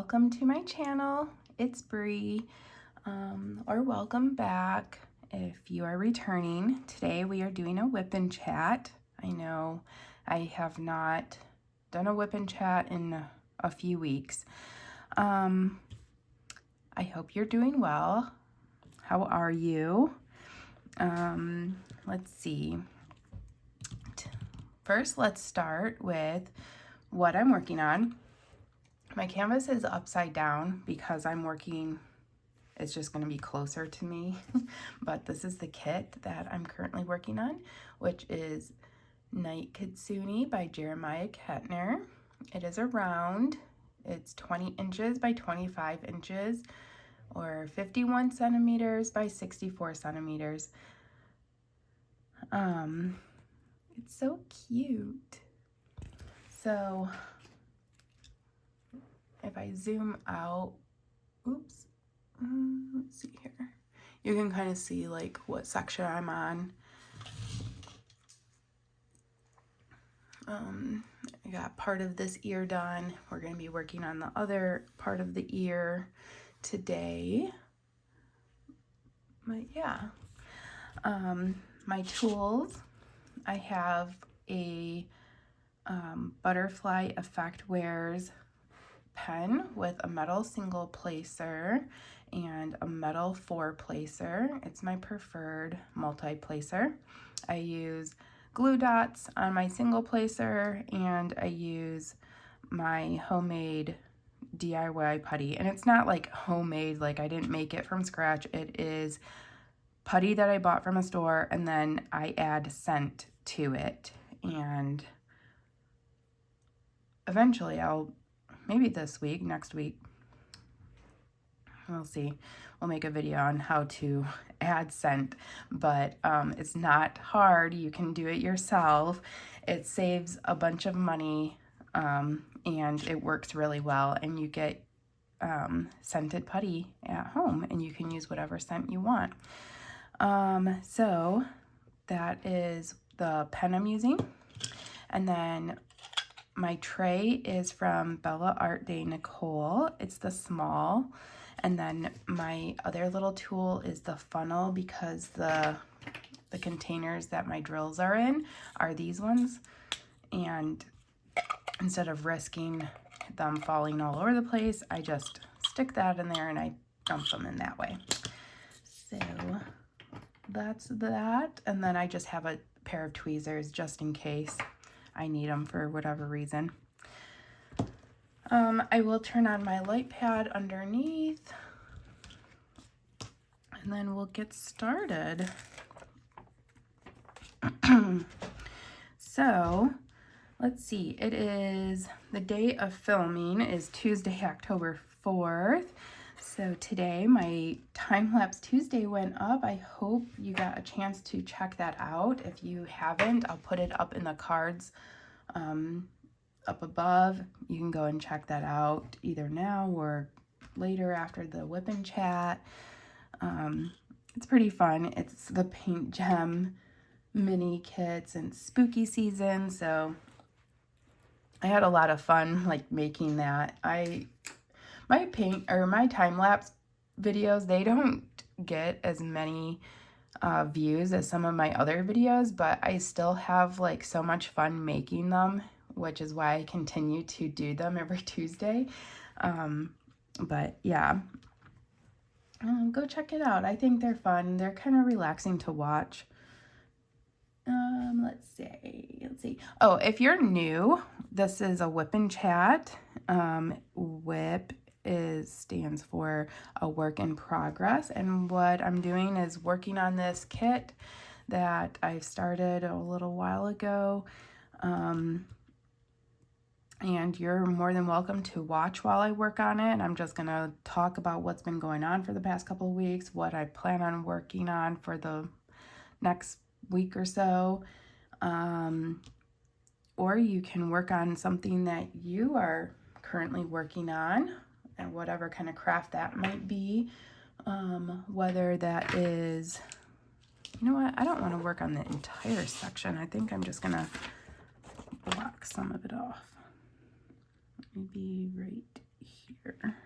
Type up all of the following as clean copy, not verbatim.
welcome to my channel. It's Bree, or welcome back if you are returning. Today we are doing a WIP and chat. I know I have not done a WIP and chat in a few weeks. I hope you're doing well. How are you? Let's see. First, let's start with what I'm working on. My canvas is upside down because I'm working, it's just going to be closer to me, but this is the kit that I'm currently working on, which is Night Kitsune by Jeremiah Kettner. It is a round. It's 20 inches by 25 inches, or 51 centimeters by 64 centimeters. It's so cute. So if I zoom out, oops, let's see here. You can kind of see like what section I'm on. I got part of this ear done. We're going to be working on the other part of the ear today. But yeah, my tools, I have a Butterfly Effect Wears pen with a metal single placer and a metal 4-placer. It's my preferred multi-placer. I use glue dots on my single placer, and I use my homemade DIY putty. And it's not like homemade, like I didn't make it from scratch. It is putty that I bought from a store, and then I add scent to it. And eventually maybe this week, next week, we'll see. We'll make a video on how to add scent, but it's not hard. You can do it yourself. It saves a bunch of money, and it works really well, and you get scented putty at home, and you can use whatever scent you want. So that is the pen I'm using. And then my tray is from Bella Art de Nicole. It's the small. And then my other little tool is the funnel, because the containers that my drills are in are these ones. And instead of risking them falling all over the place, I just stick that in there and I dump them in that way. So that's that. And then I just have a pair of tweezers just in case I need them for whatever reason. I will turn on my light pad underneath, and then we'll get started. So let's see, it is the day of filming is Tuesday, October 4th. So today my time-lapse Tuesday went up. I hope you got a chance to check that out. If you haven't, I'll put it up in the cards up above. You can go and check that out either now or later after the WIP and chat. It's pretty fun. It's the Paint Gem mini kits and spooky season, so I had a lot of fun like making that. My time-lapse videos, they don't get as many views as some of my other videos, but I still have like so much fun making them, which is why I continue to do them every Tuesday. But yeah, go check it out. I think they're fun. They're kind of relaxing to watch. Let's see. Oh, if you're new, this is a WIP and chat. WIP stands for a work in progress, and what I'm doing is working on this kit that I started a little while ago. And you're more than welcome to watch while I work on it. And I'm just going to talk about what's been going on for the past couple of weeks, what I plan on working on for the next week or so. Or you can work on something that you are currently working on, and whatever kind of craft that might be. Whether that is, you know what, I don't want to work on the entire section. I think I'm just going to block some of it off. Maybe right here.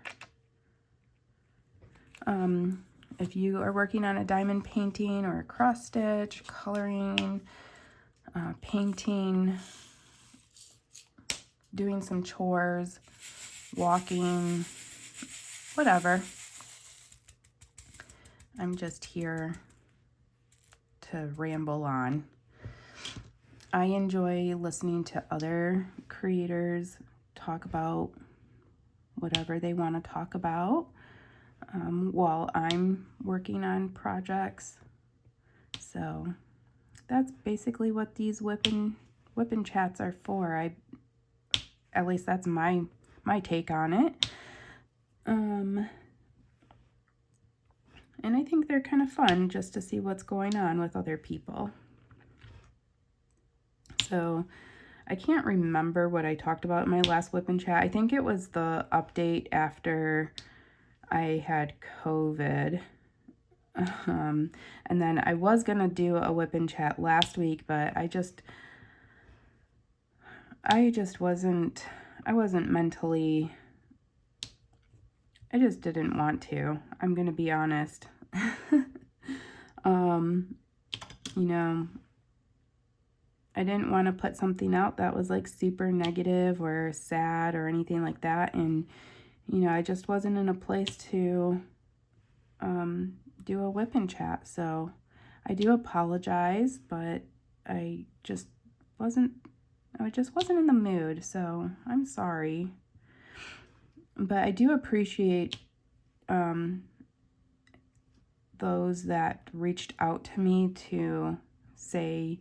If you are working on a diamond painting or a cross stitch, coloring, painting, doing some chores, walking, whatever, I'm just here to ramble on. I enjoy listening to other creators talk about whatever they want to talk about while I'm working on projects. So that's basically what these WIP and chats are for. At least that's my take on it. And I think they're kind of fun just to see what's going on with other people. So I can't remember what I talked about in my last WIP and chat. I think it was the update after I had COVID. And then I was going to do a WIP and chat last week, but I wasn't mentally, I just didn't want to. I'm going to be honest. You know, I didn't want to put something out that was like super negative or sad or anything like that. And, you know, I just wasn't in a place to do a WIP and chat. So I do apologize, but I just wasn't in the mood. So I'm sorry. But I do appreciate those that reached out to me to say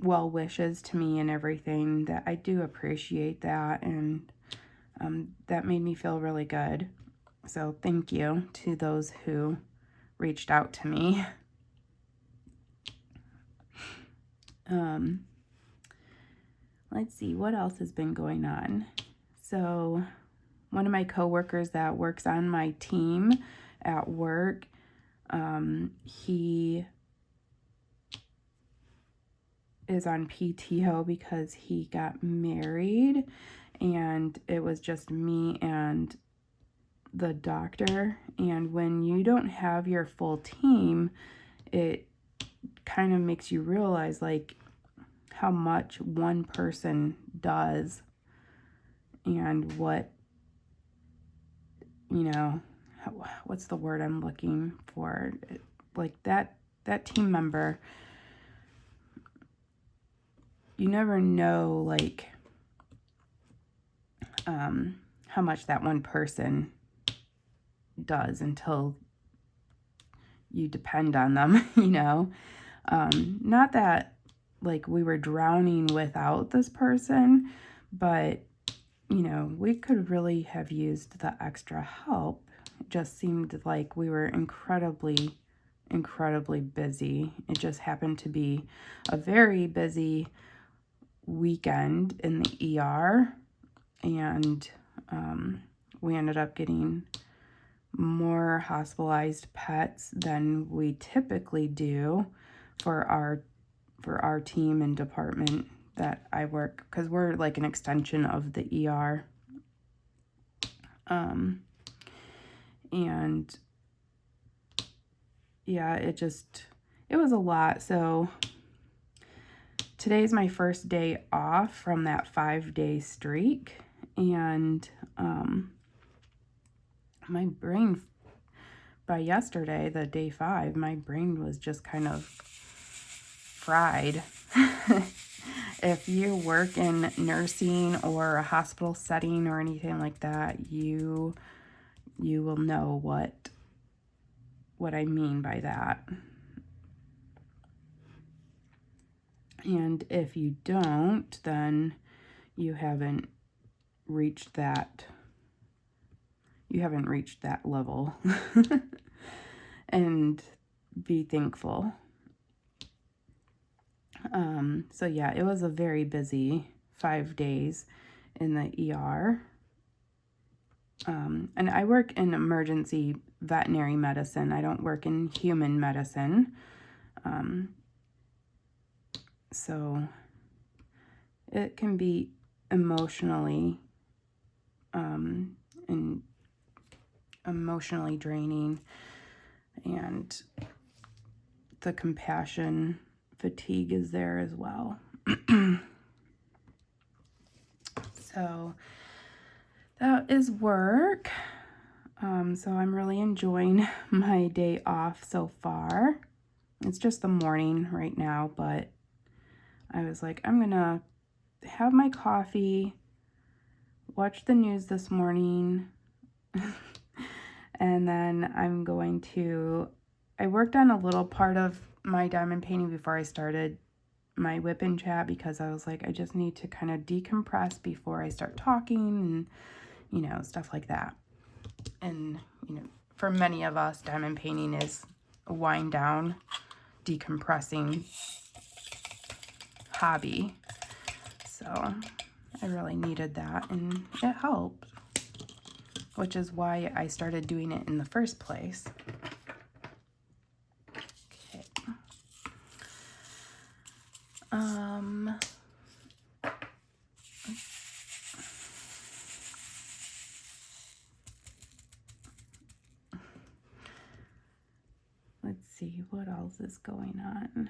well wishes to me and everything. That I do appreciate that, and that made me feel really good. So thank you to those who reached out to me. Let's see what else has been going on. So one of my coworkers that works on my team at work, he is on PTO because he got married, and it was just me and the doctor. And when you don't have your full team, it kind of makes you realize like how much one person does and what, you know, what's the word I'm looking for? Like that team member, you never know like how much that one person does until you depend on them, you know. Not that like we were drowning without this person, but you know, we could really have used the extra help. It just seemed like we were incredibly busy. It just happened to be a very busy weekend in the ER, and we ended up getting more hospitalized pets than we typically do for our team and department that I work, because we're like an extension of the ER. And yeah, it was a lot. So today's my first day off from that 5-day streak, and my brain, by yesterday, the day 5, my brain was just kind of fried. If you work in nursing or a hospital setting or anything like that, you will know what I mean by that. And if you don't, then you haven't reached that level. And be thankful. So yeah, it was a very busy 5 days in the ER. And I work in emergency veterinary medicine. I don't work in human medicine. So it can be emotionally and emotionally draining, and the compassion fatigue is there as well. So that is work. So I'm really enjoying my day off so far. It's just the morning right now, but I was like, I'm gonna have my coffee, watch the news this morning, and then I'm going to, I worked on a little part of my diamond painting before I started my WIP and chat, because I was like, I just need to kind of decompress before I start talking and, stuff like that. And, for many of us, diamond painting is a wind down, decompressing hobby. So I really needed that, and it helped, which is why I started doing it in the first place. Okay. Let's see what else is going on.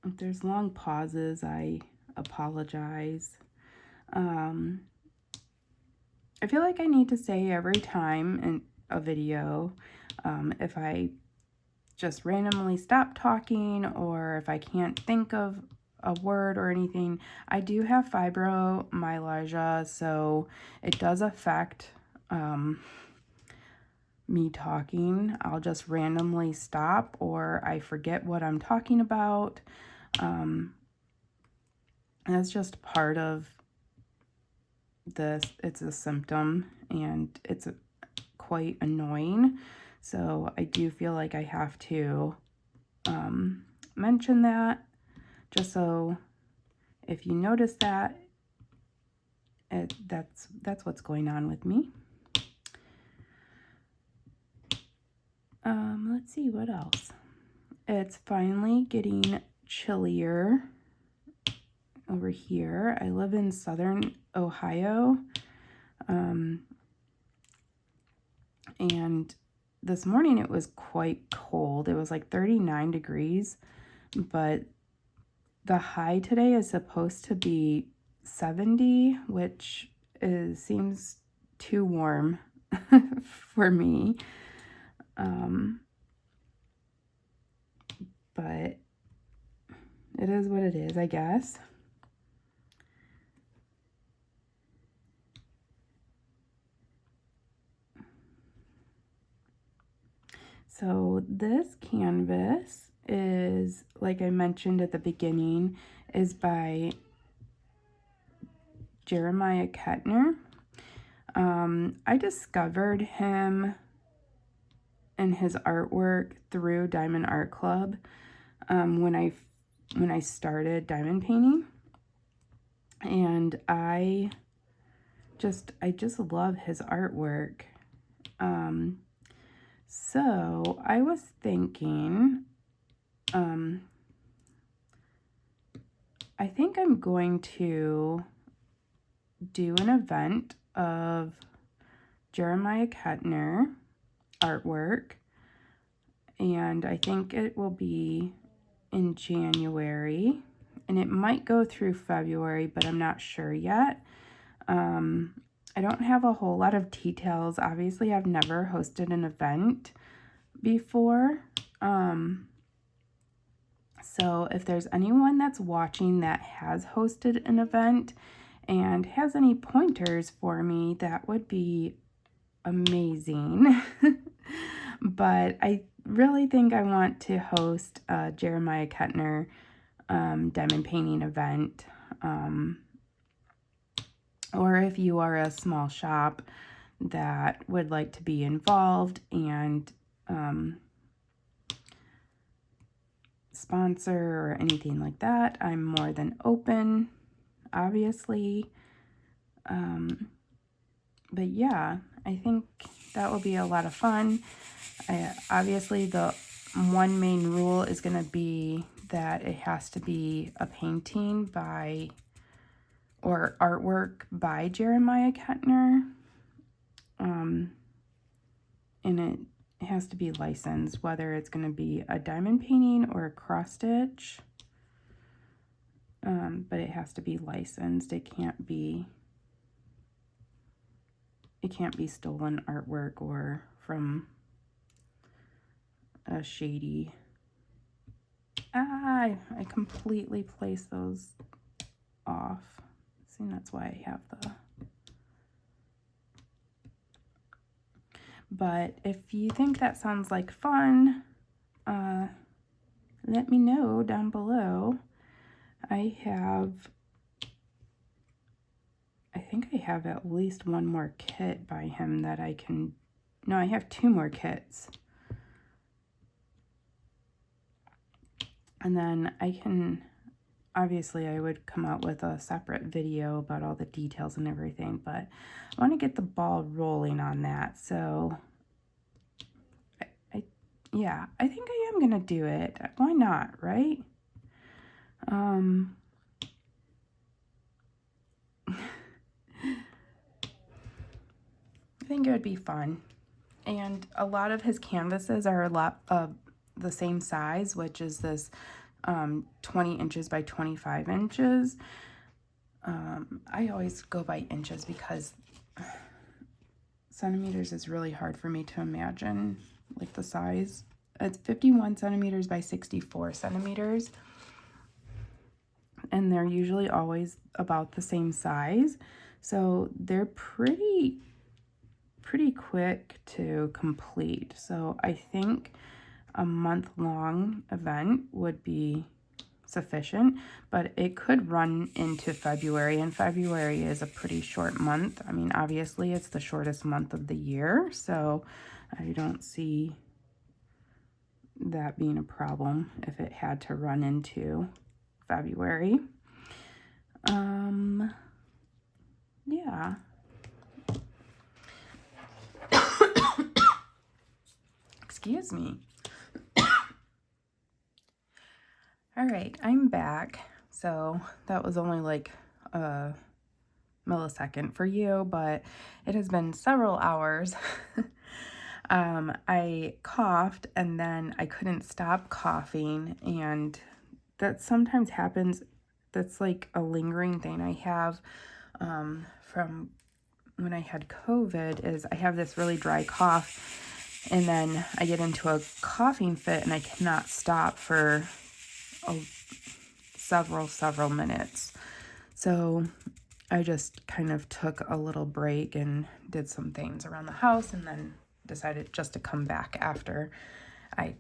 If there's long pauses, I apologize. I feel like I need to say every time in a video, if I just randomly stop talking or if I can't think of a word or anything. I do have fibromyalgia, so it does affect me talking. I'll just randomly stop, or I forget what I'm talking about. That's just part of this. It's a symptom, and it's quite annoying. So I do feel like I have to mention that, just so if you notice that, that's what's going on with me. Let's see what else. It's finally getting chillier over here. I live in southern Ohio, and this morning it was quite cold. It was like 39 degrees, but the high today is supposed to be 70, which seems too warm for me. But it is what it is, I guess. So this canvas is, like I mentioned at the beginning, is by Jeremiah Kettner. I discovered him and his artwork through Diamond Art Club when I started diamond painting, and I just love his artwork. So I was thinking, I think I'm going to do an event of Jeremiah Kettner artwork, and I think it will be in January, and it might go through February, but I'm not sure yet. I don't have a whole lot of details. Obviously, I've never hosted an event before. So if there's anyone that's watching that has hosted an event and has any pointers for me, that would be amazing. But I really think I want to host a Jeremiah Kettner diamond painting event. Or if you are a small shop that would like to be involved and sponsor or anything like that, I'm more than open, obviously. But yeah, I think that will be a lot of fun. Obviously, the one main rule is going to be that it has to be a painting by or artwork by Jeremiah Kettner. And it has to be licensed, whether it's going to be a diamond painting or a cross stitch. But it has to be licensed. It can't be stolen artwork or from a shady. I completely placed those off. See, that's why I have the. But if you think that sounds like fun, let me know down below. I think I have at least one more kit by him that I can, no, I have 2 more kits. And then I can, obviously I would come out with a separate video about all the details and everything, but I want to get the ball rolling on that. So yeah, I think I am going to do it. Why not, right? I think it would be fun. And a lot of his canvases are a lot of the same size, which is this 20 inches by 25 inches. I always go by inches because centimeters is really hard for me to imagine, like the size. It's 51 centimeters by 64 centimeters. And they're usually always about the same size. So they're pretty quick to complete. So I think a month-long event would be sufficient, but it could run into February, and February is a pretty short month. I mean, obviously it's the shortest month of the year, so I don't see that being a problem if it had to run into February. Yeah. Excuse me. All right, I'm back. So that was only like a millisecond for you, but it has been several hours. I coughed and then I couldn't stop coughing, and that sometimes happens. That's like a lingering thing I have from when I had COVID, is I have this really dry cough, and then I get into a coughing fit and I cannot stop for several minutes. So I just kind of took a little break and did some things around the house, and then decided just to come back after I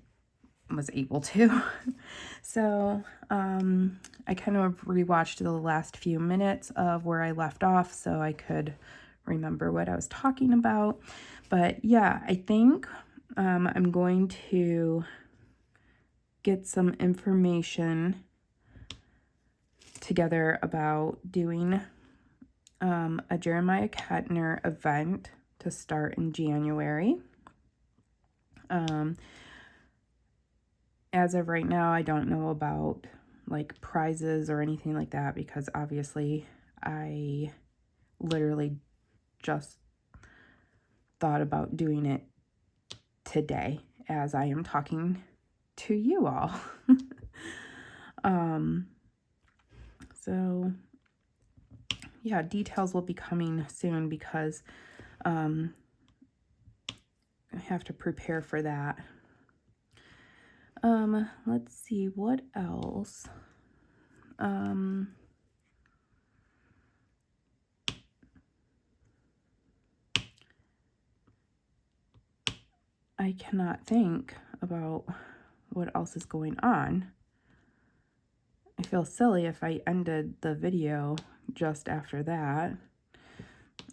was able to. So I kind of rewatched the last few minutes of where I left off so I could remember what I was talking about. But yeah, I think I'm going to get some information together about doing a Jeremiah Kettner event to start in January. As of right now, I don't know about like prizes or anything like that, because obviously I literally just thought about doing it today as I am talking to you all. So yeah, details will be coming soon, because I have to prepare for that. Let's see, what else? I cannot think about what else is going on. I feel silly if I ended the video just after that.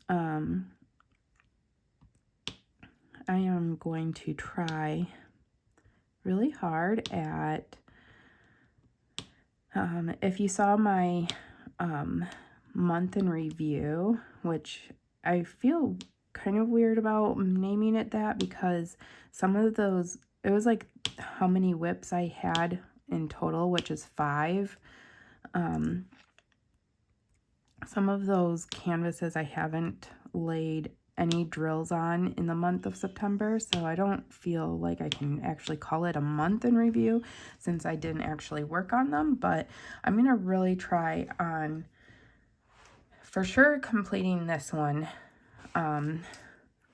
I am going to try really hard at, if you saw my month in review, which I feel kind of weird about naming it that, because some of those it was like how many WIPs I had in total, which is 5. Some of those canvases I haven't laid any drills on in the month of September, so I don't feel like I can actually call it a month in review since I didn't actually work on them, but I'm going to really try on, for sure, completing this one.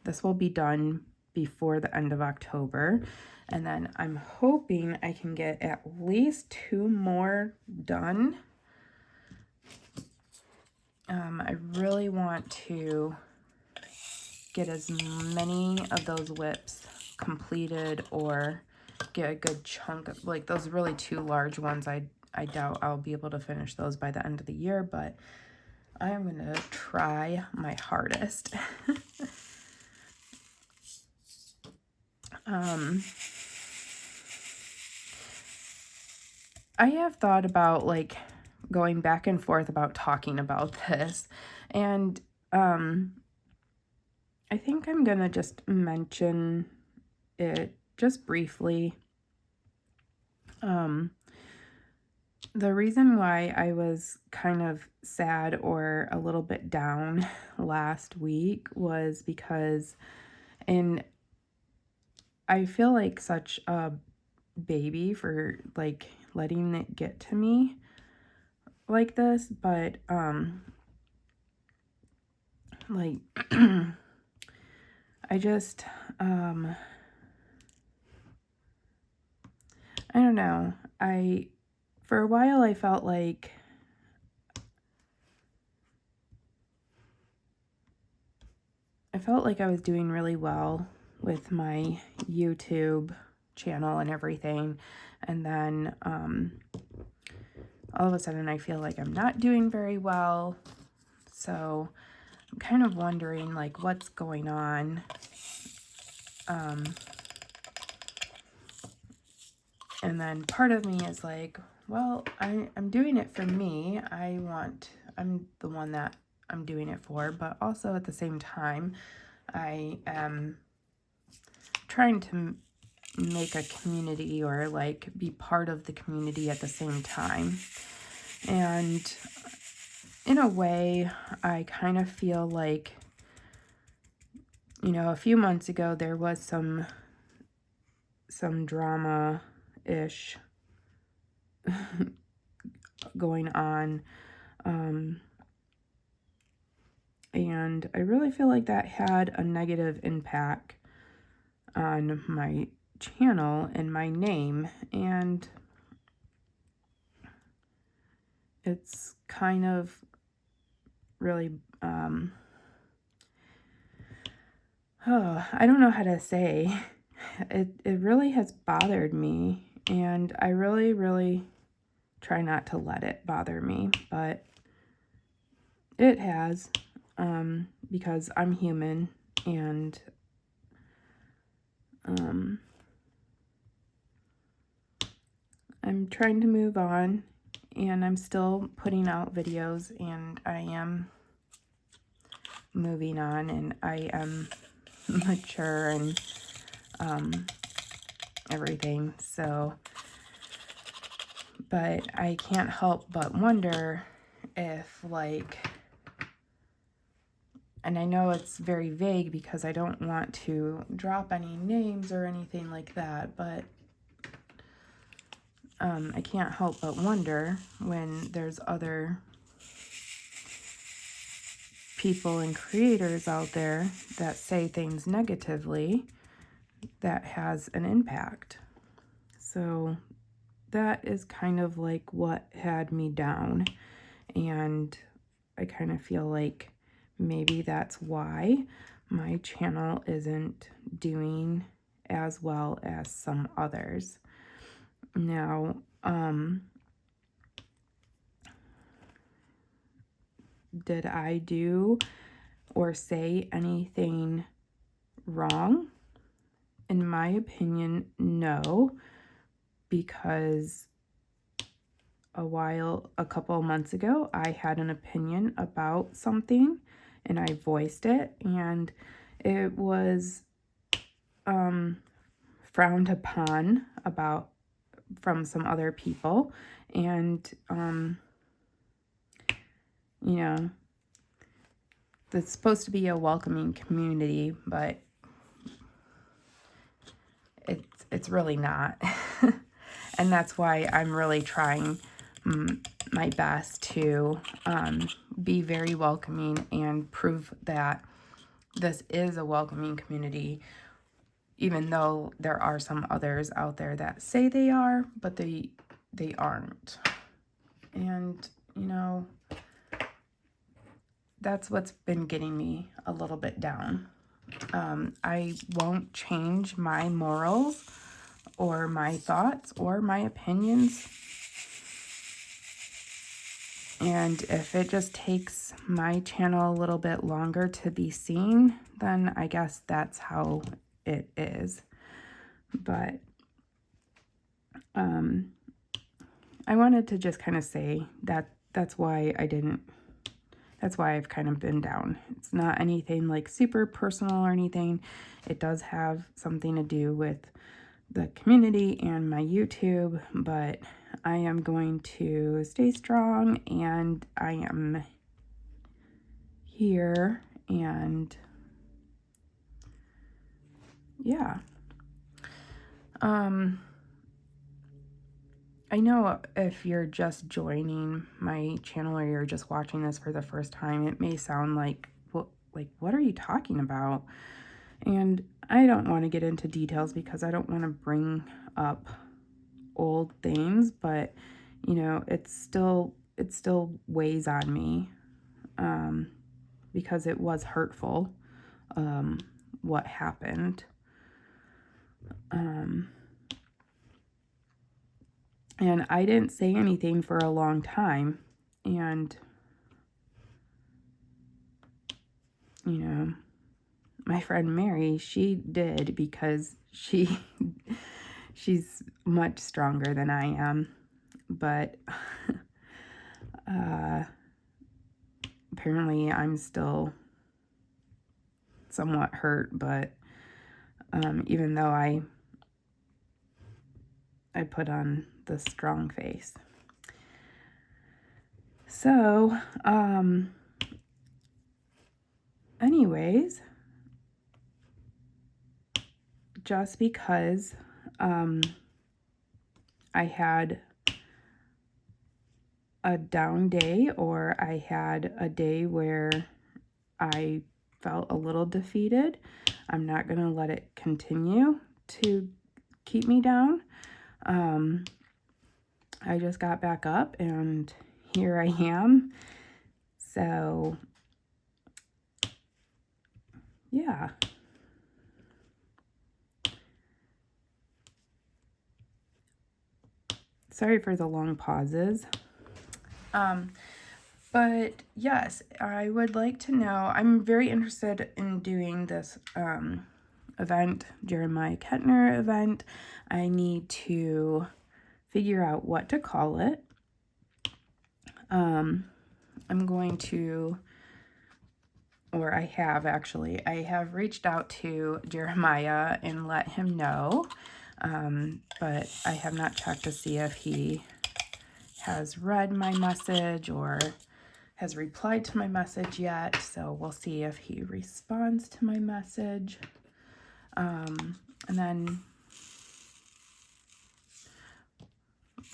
This will be done before the end of October, and then I'm hoping I can get at least 2 more done. I really want to get as many of those WIPs completed, or get a good chunk of, like, those really 2 large ones. I doubt I'll be able to finish those by the end of the year, but I am going to try my hardest. I have thought about, like, going back and forth about talking about this, and I think I'm gonna just mention it just briefly. The reason why I was kind of sad or a little bit down last week was because, and I feel like such a baby for, like, letting it get to me like this, but like I just I don't know. For a while I felt like I was doing really well with my YouTube channel and everything, and then all of a sudden I feel like I'm not doing very well. So I'm kind of wondering, like, what's going on. And then part of me is like, well, I'm doing it for me. I'm the one that I'm doing it for, but also at the same time, I am trying to make a community, or like be part of the community at the same time. And in a way, I kind of feel like, you know, a few months ago there was some drama-ish going on, and I really feel like that had a negative impact on my channel and my name, and it's kind of really I don't know how to say it. It really has bothered me, and I really try not to let it bother me, but it has, because I'm human, and I'm trying to move on, and I'm still putting out videos, and I am moving on, and I am mature and everything, so, but I can't help but wonder if, like, and I know it's very vague because I don't want to drop any names or anything like that, but I can't help but wonder when there's other people and creators out there that say things negatively, that has an impact. So that is kind of like what had me down, and I kind of feel like maybe that's why my channel isn't doing as well as some others. Now, did I do or say anything wrong? In my opinion, no, because a couple of months ago, I had an opinion about something and I voiced it, and it was frowned upon from some other people. And, you know, it's supposed to be a welcoming community, but it's really not. And that's why I'm really trying my best to be very welcoming and prove that this is a welcoming community, even though there are some others out there that say they are, but they aren't. And, you know, that's what's been getting me a little bit down. I won't change my morals or my thoughts or my opinions. And if it just takes my channel a little bit longer to be seen, then I guess that's how it is. But I wanted to just kind of say that that's why I've kind of been down. It's not anything like super personal or anything. It does have something to do with the community and my YouTube, but I am going to stay strong, and I am here, and yeah. I know if you're just joining my channel or you're just watching this for the first time, it may sound like, what are you talking about? And I don't want to get into details because I don't want to bring up old things, but you know, it still weighs on me, because it was hurtful, what happened. And I didn't say anything for a long time, and you know, my friend Mary, she did, because she's much stronger than I am. But apparently I'm still somewhat hurt, but even though I put on the strong face. So, anyways, just because I had a down day, or I had a day where I felt a little defeated, I'm not going to let it continue to keep me down. I just got back up, and here I am. So, yeah. Sorry for the long pauses. But yes, I would like to know, I'm very interested in doing this event, Jeremiah Kettner event. I need to figure out what to call it. I'm going to, or I have reached out to Jeremiah and let him know, but I have not checked to see if he has read my message or has replied to my message yet, so we'll see if he responds to my message. And then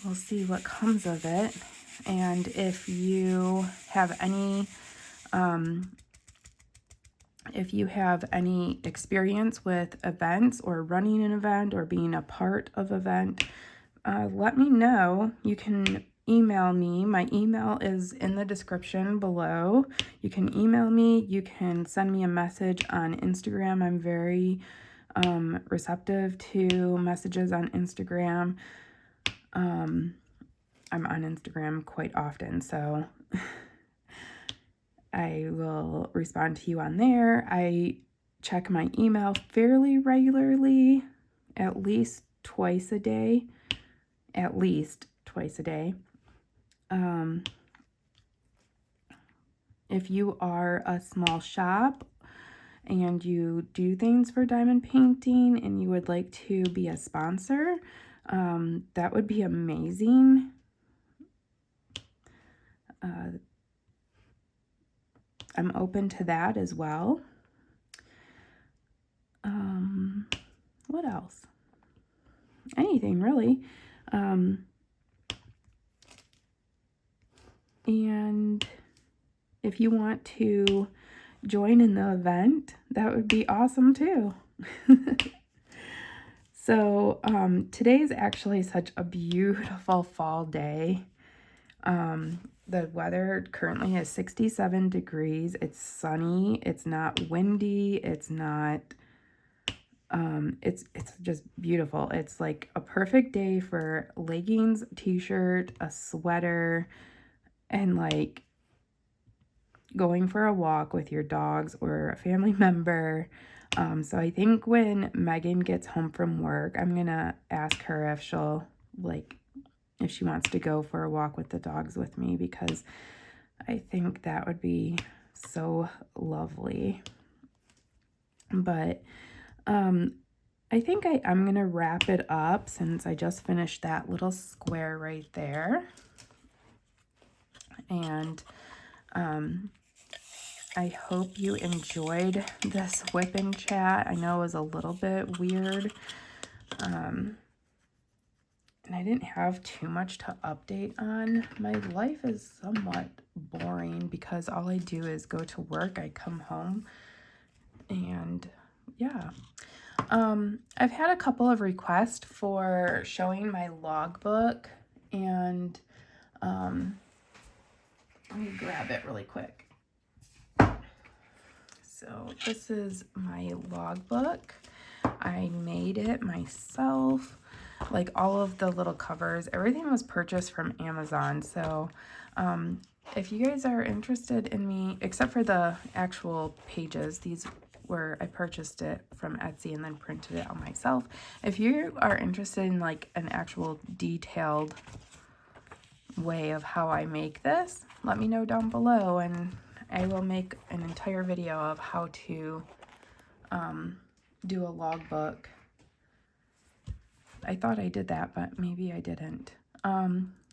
we'll see what comes of it. And if you have any experience with events or running an event or being a part of an event, let me know. You can email me. My email is in the description below. You can email me. You can send me a message on Instagram. I'm very receptive to messages on Instagram. I'm on Instagram quite often, so I will respond to you on there. I check my email fairly regularly, at least twice a day. If you are a small shop and you do things for diamond painting and you would like to be a sponsor, that would be amazing. I'm open to that as well. What else? Anything really. And if you want to join in the event, that would be awesome too. So today is actually such a beautiful fall day. The weather currently is 67 degrees. It's sunny. It's not windy. It's not, it's just beautiful. It's like a perfect day for leggings, t-shirt, a sweater, and like going for a walk with your dogs or a family member. So I think when Megan gets home from work, I'm gonna ask her if she'll if she wants to go for a walk with the dogs with me, because I think that would be so lovely. But I think I'm gonna wrap it up since I just finished that little square right there. And I hope you enjoyed this WIP and chat. I know it was a little bit weird. And I didn't have too much to update on. My life is somewhat boring because all I do is go to work, I come home, and yeah. I've had a couple of requests for showing my logbook, and let me grab it really quick. So this is my logbook. I made it myself. Like all of the little covers, everything was purchased from Amazon. So if you guys are interested in me, except for the actual pages, these were, I purchased it from Etsy and then printed it on myself. If you are interested in like an actual detailed way of how I make this, let me know down below and I will make an entire video of how to do a logbook. I thought I did that, but maybe I didn't.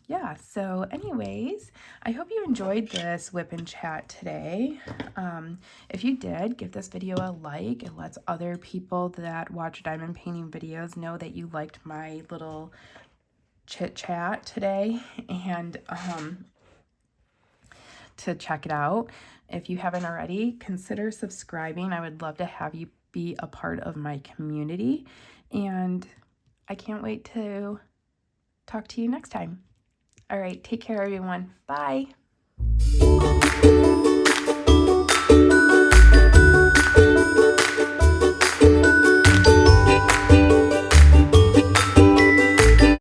Yeah, so anyways, I hope you enjoyed this WIP and chat today. If you did, give this video a like. It lets other people that watch diamond painting videos know that you liked my little chit chat today, and to check it out. If you haven't already, consider subscribing. I would love to have you be a part of my community, and I can't wait to talk to you next time. All right, take care, everyone. Bye.